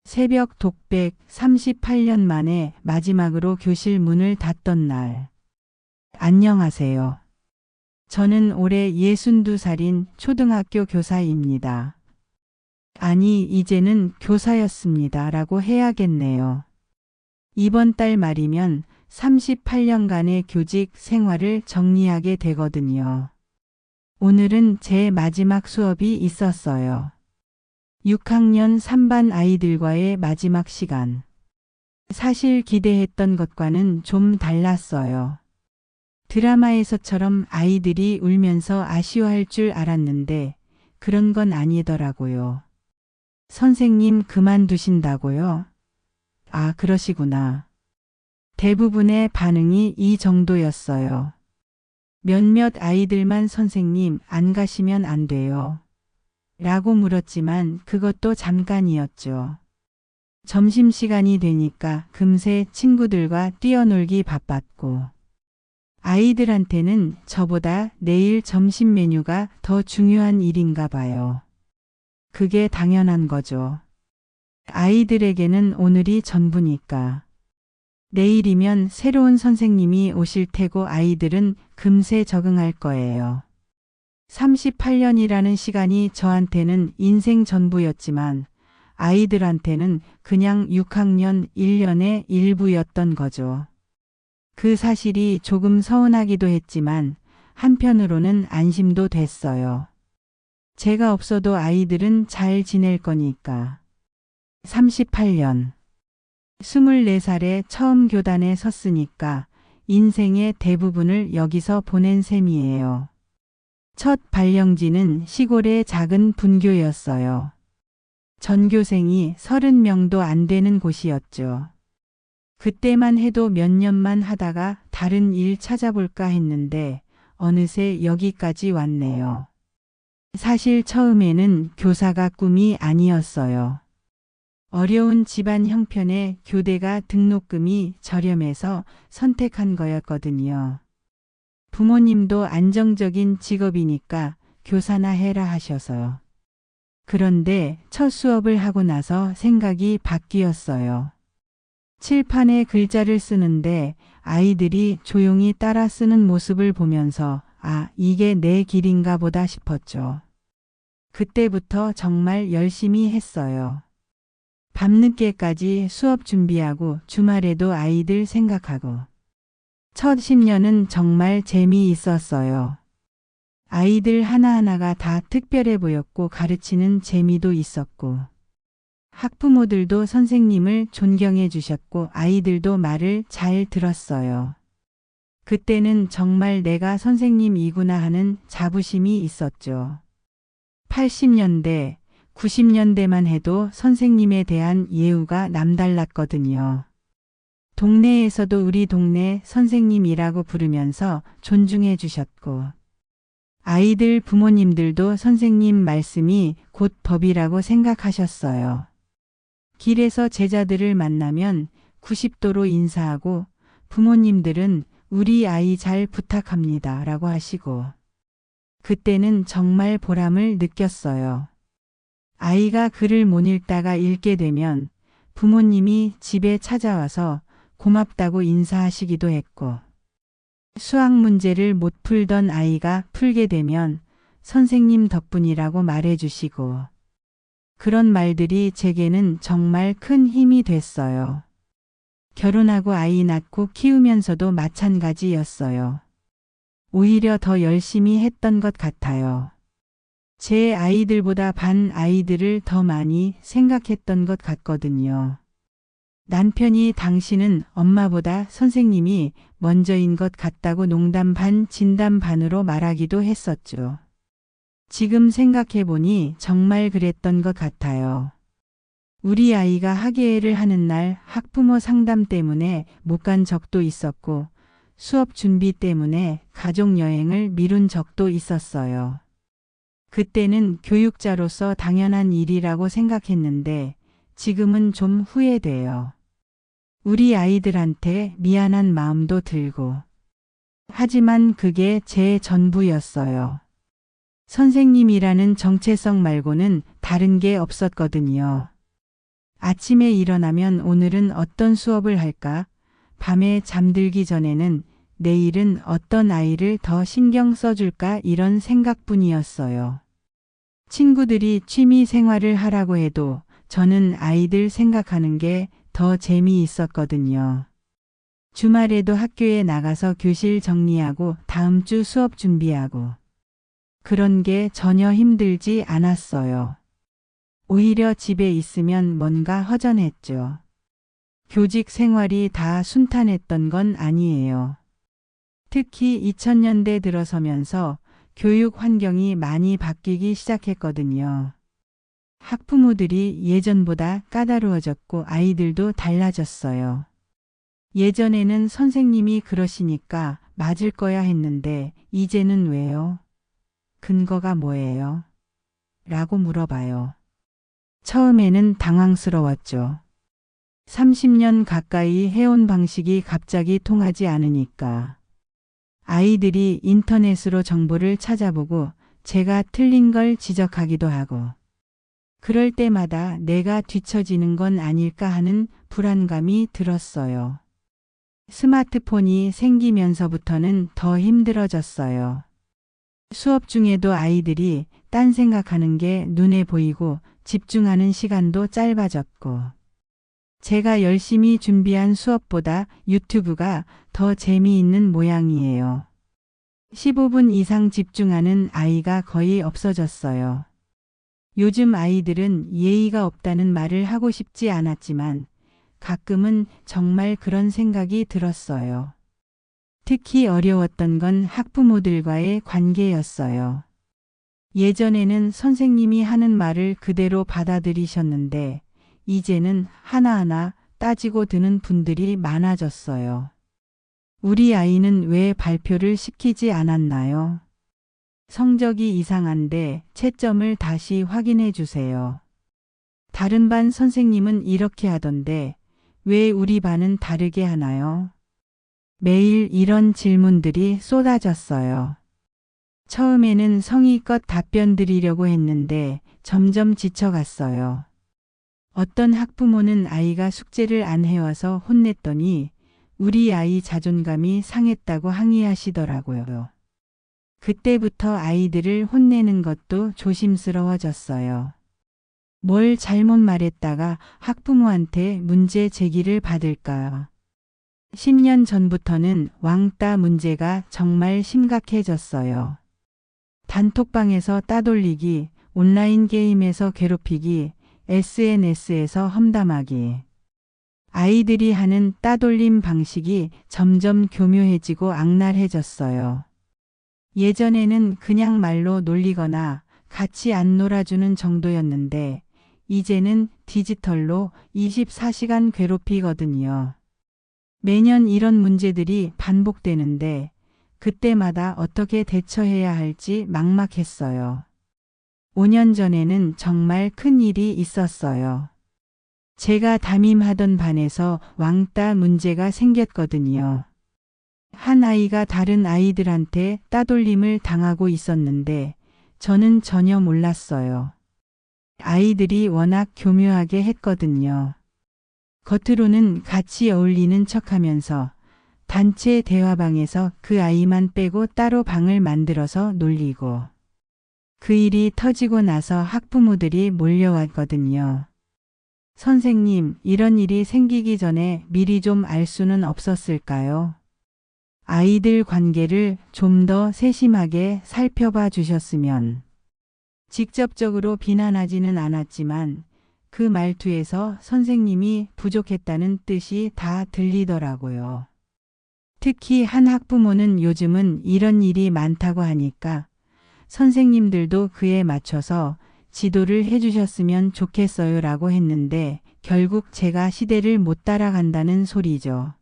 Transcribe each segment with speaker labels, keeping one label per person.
Speaker 1: 새벽 독백 38년 만에 마지막으로 교실 문을 닫던 날. 안녕하세요. 저는 올해 62살인 초등학교 교사입니다. 아니, 이제는 교사였습니다. 라고 해야겠네요. 이번 달 말이면 38년간의 교직 생활을 정리하게 되거든요. 오늘은 제 마지막 수업이 있었어요. 6학년 3반 아이들과의 마지막 시간. 사실 기대했던 것과는 좀 달랐어요. 드라마에서처럼 아이들이 울면서 아쉬워할 줄 알았는데 그런 건 아니더라고요. 선생님 그만두신다고요? 아, 그러시구나. 대부분의 반응이 이 정도였어요. 몇몇 아이들만 선생님 안 가시면 안 돼요. 라고 물었지만 그것도 잠깐이었죠. 점심시간이 되니까 금세 친구들과 뛰어놀기 바빴고 아이들한테는 저보다 내일 점심 메뉴가 더 중요한 일인가 봐요. 그게 당연한 거죠. 아이들에게는 오늘이 전부니까. 내일이면 새로운 선생님이 오실 테고 아이들은 금세 적응할 거예요. 38년이라는 시간이 저한테는 인생 전부였지만 아이들한테는 그냥 6학년 1년의 일부였던 거죠. 그 사실이 조금 서운하기도 했지만 한편으로는 안심도 됐어요. 제가 없어도 아이들은 잘 지낼 거니까. 38년. 24살에 처음 교단에 섰으니까 인생의 대부분을 여기서 보낸 셈이에요. 첫 발령지는 시골의 작은 분교였어요. 전교생이 30명도 안 되는 곳이었죠. 그때만 해도 몇 년만 하다가 다른 일 찾아볼까 했는데 어느새 여기까지 왔네요. 사실 처음에는 교사가 꿈이 아니었어요. 어려운 집안 형편에 교대가 등록금이 저렴해서 선택한 거였거든요. 부모님도 안정적인 직업이니까 교사나 해라 하셔서. 그런데 첫 수업을 하고 나서 생각이 바뀌었어요. 칠판에 글자를 쓰는데 아이들이 조용히 따라 쓰는 모습을 보면서 아, 이게 내 길인가 보다 싶었죠. 그때부터 정말 열심히 했어요. 밤늦게까지 수업 준비하고 주말에도 아이들 생각하고. 첫 10년은 정말 재미있었어요. 아이들 하나하나가 다 특별해 보였고 가르치는 재미도 있었고. 학부모들도 선생님을 존경해 주셨고 아이들도 말을 잘 들었어요. 그때는 정말 내가 선생님이구나 하는 자부심이 있었죠. 80년대, 90년대만 해도 선생님에 대한 예우가 남달랐거든요. 동네에서도 우리 동네 선생님이라고 부르면서 존중해 주셨고 아이들 부모님들도 선생님 말씀이 곧 법이라고 생각하셨어요. 길에서 제자들을 만나면 90도로 인사하고 부모님들은 우리 아이 잘 부탁합니다 라고 하시고 그때는 정말 보람을 느꼈어요. 아이가 글을 못 읽다가 읽게 되면 부모님이 집에 찾아와서 고맙다고 인사하시기도 했고 수학 문제를 못 풀던 아이가 풀게 되면 선생님 덕분이라고 말해주시고 그런 말들이 제게는 정말 큰 힘이 됐어요. 결혼하고 아이 낳고 키우면서도 마찬가지였어요. 오히려 더 열심히 했던 것 같아요. 제 아이들보다 반 아이들을 더 많이 생각했던 것 같거든요. 남편이 당신은 엄마보다 선생님이 먼저인 것 같다고 농담 반 진담 반으로 말하기도 했었죠. 지금 생각해보니 정말 그랬던 것 같아요. 우리 아이가 학예회를 하는 날 학부모 상담 때문에 못 간 적도 있었고 수업 준비 때문에 가족여행을 미룬 적도 있었어요. 그때는 교육자로서 당연한 일이라고 생각했는데 지금은 좀 후회돼요. 우리 아이들한테 미안한 마음도 들고. 하지만 그게 제 전부였어요. 선생님이라는 정체성 말고는 다른 게 없었거든요. 아침에 일어나면 오늘은 어떤 수업을 할까? 밤에 잠들기 전에는 내일은 어떤 아이를 더 신경 써줄까? 이런 생각뿐이었어요. 친구들이 취미 생활을 하라고 해도 저는 아이들 생각하는 게 더 재미있었거든요. 주말에도 학교에 나가서 교실 정리하고 다음 주 수업 준비하고 그런 게 전혀 힘들지 않았어요. 오히려 집에 있으면 뭔가 허전했죠. 교직 생활이 다 순탄했던 건 아니에요. 특히 2000년대 들어서면서 교육 환경이 많이 바뀌기 시작했거든요. 학부모들이 예전보다 까다로워졌고 아이들도 달라졌어요. 예전에는 선생님이 그러시니까 맞을 거야 했는데 이제는 왜요? 근거가 뭐예요? 라고 물어봐요. 처음에는 당황스러웠죠. 30년 가까이 해온 방식이 갑자기 통하지 않으니까. 아이들이 인터넷으로 정보를 찾아보고 제가 틀린 걸 지적하기도 하고 그럴 때마다 내가 뒤처지는 건 아닐까 하는 불안감이 들었어요. 스마트폰이 생기면서부터는 더 힘들어졌어요. 수업 중에도 아이들이 딴 생각하는 게 눈에 보이고 집중하는 시간도 짧아졌고 제가 열심히 준비한 수업보다 유튜브가 더 재미있는 모양이에요. 15분 이상 집중하는 아이가 거의 없어졌어요. 요즘 아이들은 예의가 없다는 말을 하고 싶지 않았지만 가끔은 정말 그런 생각이 들었어요. 특히 어려웠던 건 학부모들과의 관계였어요. 예전에는 선생님이 하는 말을 그대로 받아들이셨는데 이제는 하나하나 따지고 드는 분들이 많아졌어요. 우리 아이는 왜 발표를 시키지 않았나요? 성적이 이상한데 채점을 다시 확인해 주세요. 다른 반 선생님은 이렇게 하던데 왜 우리 반은 다르게 하나요? 매일 이런 질문들이 쏟아졌어요. 처음에는 성의껏 답변 드리려고 했는데 점점 지쳐갔어요. 어떤 학부모는 아이가 숙제를 안 해와서 혼냈더니 우리 아이 자존감이 상했다고 항의하시더라고요. 그때부터 아이들을 혼내는 것도 조심스러워졌어요. 뭘 잘못 말했다가 학부모한테 문제 제기를 받을까. 10년 전부터는 왕따 문제가 정말 심각해졌어요. 단톡방에서 따돌리기, 온라인 게임에서 괴롭히기, SNS에서 험담하기. 아이들이 하는 따돌림 방식이 점점 교묘해지고 악랄해졌어요. 예전에는 그냥 말로 놀리거나 같이 안 놀아주는 정도였는데 이제는 디지털로 24시간 괴롭히거든요. 매년 이런 문제들이 반복되는데 그때마다 어떻게 대처해야 할지 막막했어요. 5년 전에는 정말 큰 일이 있었어요. 제가 담임하던 반에서 왕따 문제가 생겼거든요. 한 아이가 다른 아이들한테 따돌림을 당하고 있었는데 저는 전혀 몰랐어요. 아이들이 워낙 교묘하게 했거든요. 겉으로는 같이 어울리는 척하면서 단체 대화방에서 그 아이만 빼고 따로 방을 만들어서 놀리고 그 일이 터지고 나서 학부모들이 몰려왔거든요. 선생님, 이런 일이 생기기 전에 미리 좀 알 수는 없었을까요? 아이들 관계를 좀 더 세심하게 살펴봐 주셨으면. 직접적으로 비난하지는 않았지만 그 말투에서 선생님이 부족했다는 뜻이 다 들리더라고요. 특히 한 학부모는 요즘은 이런 일이 많다고 하니까 선생님들도 그에 맞춰서 지도를 해주셨으면 좋겠어요 라고 했는데 결국 제가 시대를 못 따라간다는 소리죠.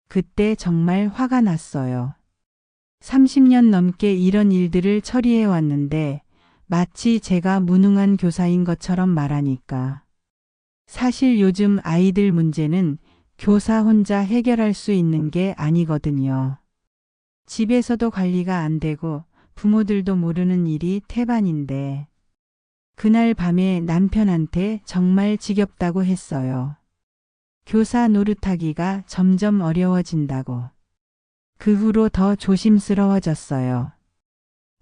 Speaker 1: 그때 정말 화가 났어요. 30년 넘게 이런 일들을 처리해 왔는데 마치 제가 무능한 교사인 것처럼 말하니까. 사실 요즘 아이들 문제는 교사 혼자 해결할 수 있는 게 아니거든요. 집에서도 관리가 안 되고 부모들도 모르는 일이 태반인데 그날 밤에 남편한테 정말 지겹다고 했어요. 교사 노릇하기가 점점 어려워진다고. 그 후로 더 조심스러워졌어요.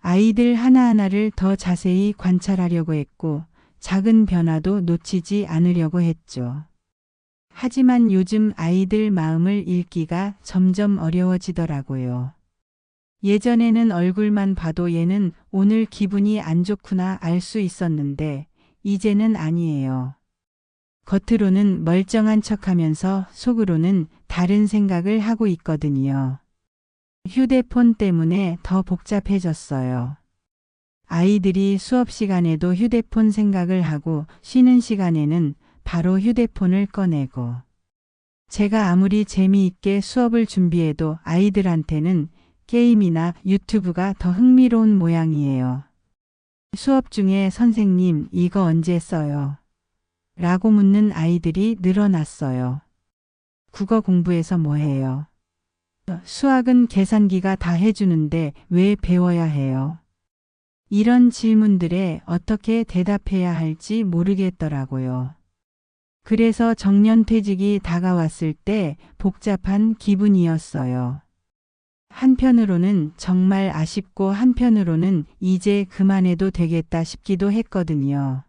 Speaker 1: 아이들 하나하나를 더 자세히 관찰하려고 했고 작은 변화도 놓치지 않으려고 했죠. 하지만 요즘 아이들 마음을 읽기가 점점 어려워지더라고요. 예전에는 얼굴만 봐도 얘는 오늘 기분이 안 좋구나 알 수 있었는데 이제는 아니에요. 겉으로는 멀쩡한 척하면서 속으로는 다른 생각을 하고 있거든요. 휴대폰 때문에 더 복잡해졌어요. 아이들이 수업 시간에도 휴대폰 생각을 하고 쉬는 시간에는 바로 휴대폰을 꺼내고. 제가 아무리 재미있게 수업을 준비해도 아이들한테는 게임이나 유튜브가 더 흥미로운 모양이에요. 수업 중에 선생님 이거 언제 써요? 라고 묻는 아이들이 늘어났어요. 국어 공부해서 뭐 해요? 수학은 계산기가 다 해주는데 왜 배워야 해요? 이런 질문들에 어떻게 대답해야 할지 모르겠더라고요. 그래서 정년퇴직이 다가왔을 때 복잡한 기분이었어요. 한편으로는 정말 아쉽고 한편으로는 이제 그만해도 되겠다 싶기도 했거든요.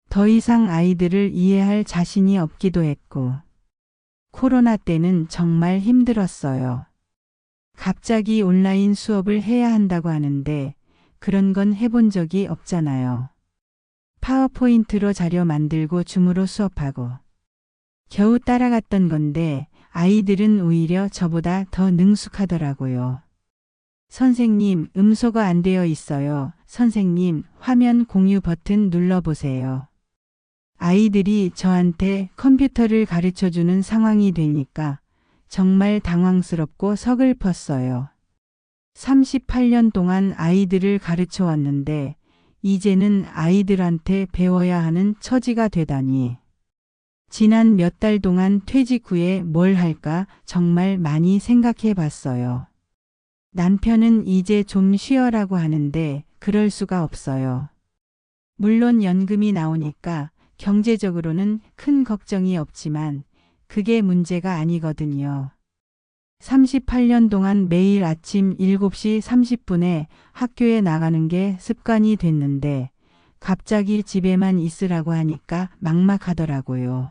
Speaker 1: 더 이상 아이들을 이해할 자신이 없기도 했고. 코로나 때는 정말 힘들었어요. 갑자기 온라인 수업을 해야 한다고 하는데 그런 건 해본 적이 없잖아요. 파워포인트로 자료 만들고 줌으로 수업하고. 겨우 따라갔던 건데 아이들은 오히려 저보다 더 능숙하더라고요. 선생님, 음소거 안 되어 있어요. 선생님, 화면 공유 버튼 눌러보세요. 아이들이 저한테 컴퓨터를 가르쳐주는 상황이 되니까 정말 당황스럽고 서글펐어요. 38년 동안 아이들을 가르쳐 왔는데 이제는 아이들한테 배워야 하는 처지가 되다니. 지난 몇 달 동안 퇴직 후에 뭘 할까 정말 많이 생각해 봤어요. 남편은 이제 좀 쉬어라고 하는데 그럴 수가 없어요. 물론 연금이 나오니까 경제적으로는 큰 걱정이 없지만 그게 문제가 아니거든요. 38년 동안 매일 아침 7시 30분에 학교에 나가는 게 습관이 됐는데 갑자기 집에만 있으라고 하니까 막막하더라고요.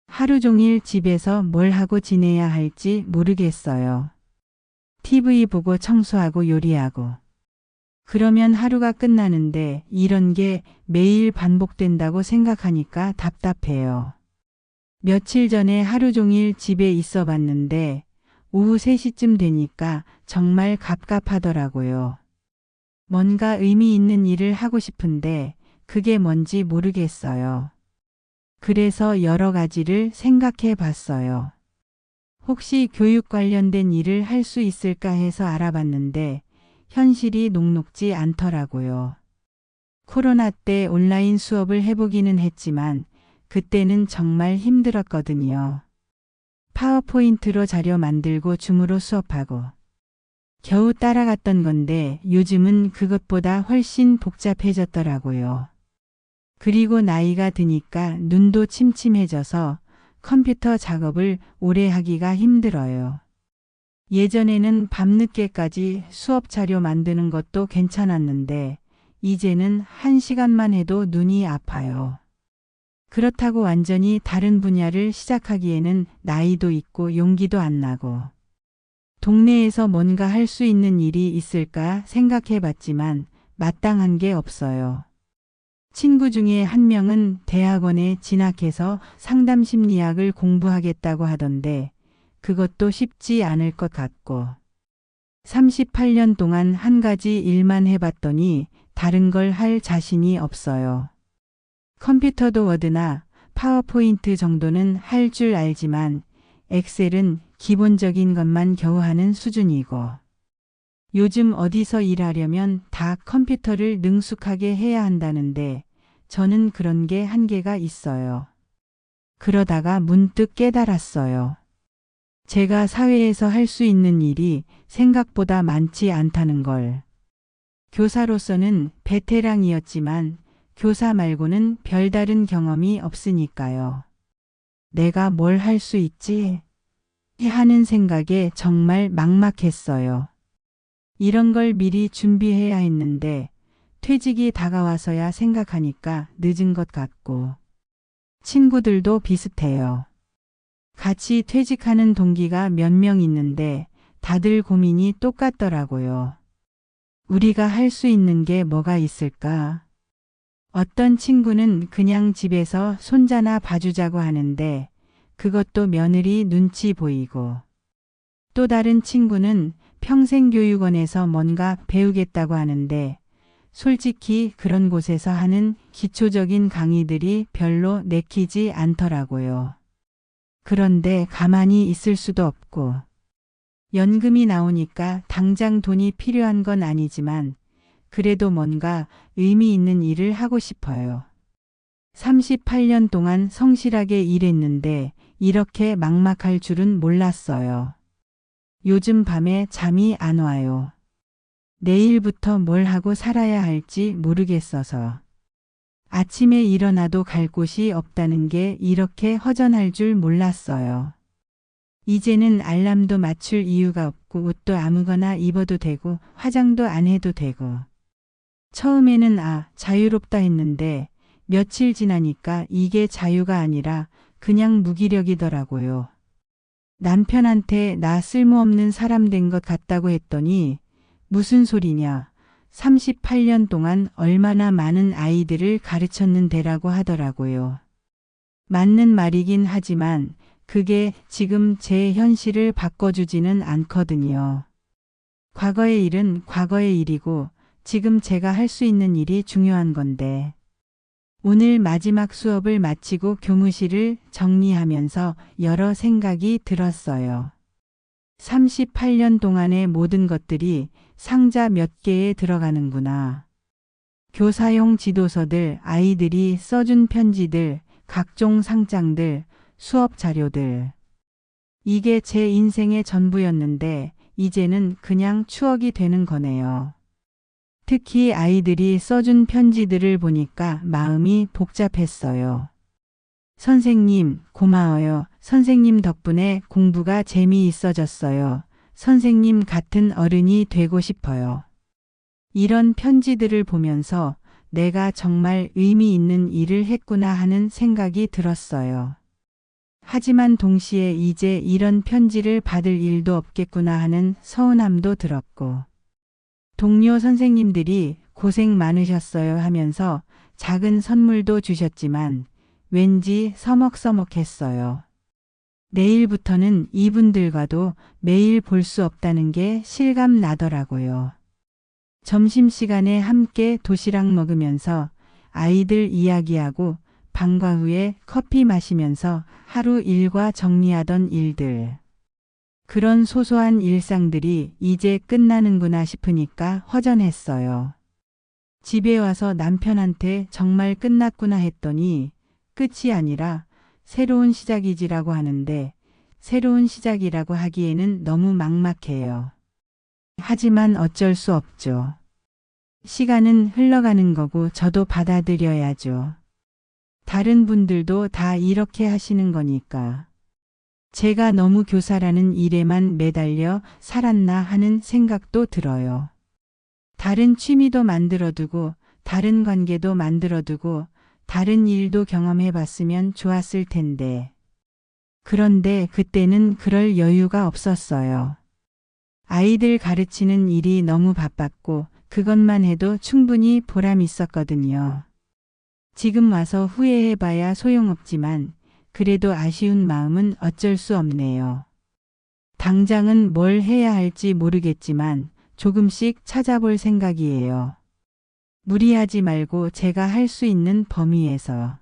Speaker 1: 하루 종일 집에서 뭘 하고 지내야 할지 모르겠어요. TV 보고 청소하고 요리하고. 그러면 하루가 끝나는데 이런 게 매일 반복된다고 생각하니까 답답해요. 며칠 전에 하루 종일 집에 있어 봤는데 오후 3시쯤 되니까 정말 갑갑하더라고요. 뭔가 의미 있는 일을 하고 싶은데 그게 뭔지 모르겠어요. 그래서 여러 가지를 생각해 봤어요. 혹시 교육 관련된 일을 할 수 있을까 해서 알아봤는데 현실이 녹록지 않더라고요. 코로나 때 온라인 수업을 해보기는 했지만 그때는 정말 힘들었거든요. 파워포인트로 자료 만들고 줌으로 수업하고. 겨우 따라갔던 건데 요즘은 그것보다 훨씬 복잡해졌더라고요. 그리고 나이가 드니까 눈도 침침해져서 컴퓨터 작업을 오래 하기가 힘들어요. 예전에는 밤늦게까지 수업 자료 만드는 것도 괜찮았는데 이제는 1시간만 해도 눈이 아파요. 그렇다고 완전히 다른 분야를 시작하기에는 나이도 있고 용기도 안 나고. 동네에서 뭔가 할 수 있는 일이 있을까 생각해 봤지만 마땅한 게 없어요. 친구 중에 한 명은 대학원에 진학해서 상담심리학을 공부하겠다고 하던데 그것도 쉽지 않을 것 같고. 38년 동안 한 가지 일만 해봤더니 다른 걸 할 자신이 없어요. 컴퓨터도 워드나 파워포인트 정도는 할 줄 알지만 엑셀은 기본적인 것만 겨우 하는 수준이고. 요즘 어디서 일하려면 다 컴퓨터를 능숙하게 해야 한다는데 저는 그런 게 한계가 있어요. 그러다가 문득 깨달았어요. 제가 사회에서 할 수 있는 일이 생각보다 많지 않다는 걸. 교사로서는 베테랑이었지만 교사 말고는 별다른 경험이 없으니까요. 내가 뭘 할 수 있지? 하는 생각에 정말 막막했어요. 이런 걸 미리 준비해야 했는데 퇴직이 다가와서야 생각하니까 늦은 것 같고 친구들도 비슷해요. 같이 퇴직하는 동기가 몇 명 있는데 다들 고민이 똑같더라고요. 우리가 할 수 있는 게 뭐가 있을까? 어떤 친구는 그냥 집에서 손자나 봐주자고 하는데 그것도 며느리 눈치 보이고 또 다른 친구는 평생교육원에서 뭔가 배우겠다고 하는데 솔직히 그런 곳에서 하는 기초적인 강의들이 별로 내키지 않더라고요. 그런데 가만히 있을 수도 없고 연금이 나오니까 당장 돈이 필요한 건 아니지만 그래도 뭔가 의미 있는 일을 하고 싶어요. 38년 동안 성실하게 일했는데 이렇게 막막할 줄은 몰랐어요. 요즘 밤에 잠이 안 와요. 내일부터 뭘 하고 살아야 할지 모르겠어서. 아침에 일어나도 갈 곳이 없다는 게 이렇게 허전할 줄 몰랐어요. 이제는 알람도 맞출 이유가 없고 옷도 아무거나 입어도 되고 화장도 안 해도 되고. 처음에는 자유롭다 했는데 며칠 지나니까 이게 자유가 아니라 그냥 무기력이더라고요. 남편한테 나 쓸모없는 사람 된 것 같다고 했더니 무슨 소리냐. 38년 동안 얼마나 많은 아이들을 가르쳤는데라고 하더라고요. 맞는 말이긴 하지만 그게 지금 제 현실을 바꿔주지는 않거든요. 과거의 일은 과거의 일이고 지금 제가 할 수 있는 일이 중요한 건데. 오늘 마지막 수업을 마치고 교무실을 정리하면서 여러 생각이 들었어요. 38년 동안의 모든 것들이 상자 몇 개에 들어가는구나. 교사용 지도서들, 아이들이 써준 편지들, 각종 상장들, 수업 자료들. 이게 제 인생의 전부였는데 이제는 그냥 추억이 되는 거네요. 특히 아이들이 써준 편지들을 보니까 마음이 복잡했어요. 선생님, 고마워요. 선생님 덕분에 공부가 재미있어졌어요. 선생님 같은 어른이 되고 싶어요. 이런 편지들을 보면서 내가 정말 의미 있는 일을 했구나 하는 생각이 들었어요. 하지만 동시에 이제 이런 편지를 받을 일도 없겠구나 하는 서운함도 들었고. 동료 선생님들이 고생 많으셨어요 하면서 작은 선물도 주셨지만 왠지 서먹서먹했어요. 내일부터는 이분들과도 매일 볼 수 없다는 게 실감 나더라고요. 점심시간에 함께 도시락 먹으면서 아이들 이야기하고 방과 후에 커피 마시면서 하루 일과 정리하던 일들. 그런 소소한 일상들이 이제 끝나는구나 싶으니까 허전했어요. 집에 와서 남편한테 정말 끝났구나 했더니 끝이 아니라 새로운 시작이지라고 하는데 새로운 시작이라고 하기에는 너무 막막해요. 하지만 어쩔 수 없죠. 시간은 흘러가는 거고 저도 받아들여야죠. 다른 분들도 다 이렇게 하시는 거니까. 제가 너무 교사라는 일에만 매달려 살았나 하는 생각도 들어요. 다른 취미도 만들어두고 다른 관계도 만들어두고 다른 일도 경험해봤으면 좋았을 텐데. 그런데 그때는 그럴 여유가 없었어요. 아이들 가르치는 일이 너무 바빴고 그것만 해도 충분히 보람 있었거든요. 지금 와서 후회해봐야 소용없지만 그래도 아쉬운 마음은 어쩔 수 없네요. 당장은 뭘 해야 할지 모르겠지만 조금씩 찾아볼 생각이에요. 무리하지 말고 제가 할 수 있는 범위에서.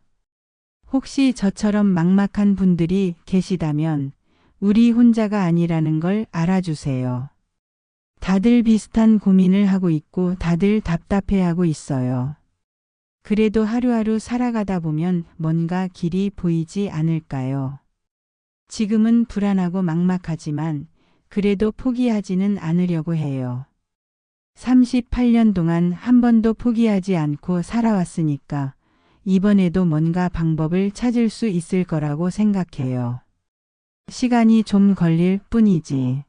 Speaker 1: 혹시 저처럼 막막한 분들이 계시다면 우리 혼자가 아니라는 걸 알아주세요. 다들 비슷한 고민을 하고 있고 다들 답답해하고 있어요. 그래도 하루하루 살아가다 보면 뭔가 길이 보이지 않을까요? 지금은 불안하고 막막하지만 그래도 포기하지는 않으려고 해요. 38년 동안 한 번도 포기하지 않고 살아왔으니까 이번에도 뭔가 방법을 찾을 수 있을 거라고 생각해요. 시간이 좀 걸릴 뿐이지.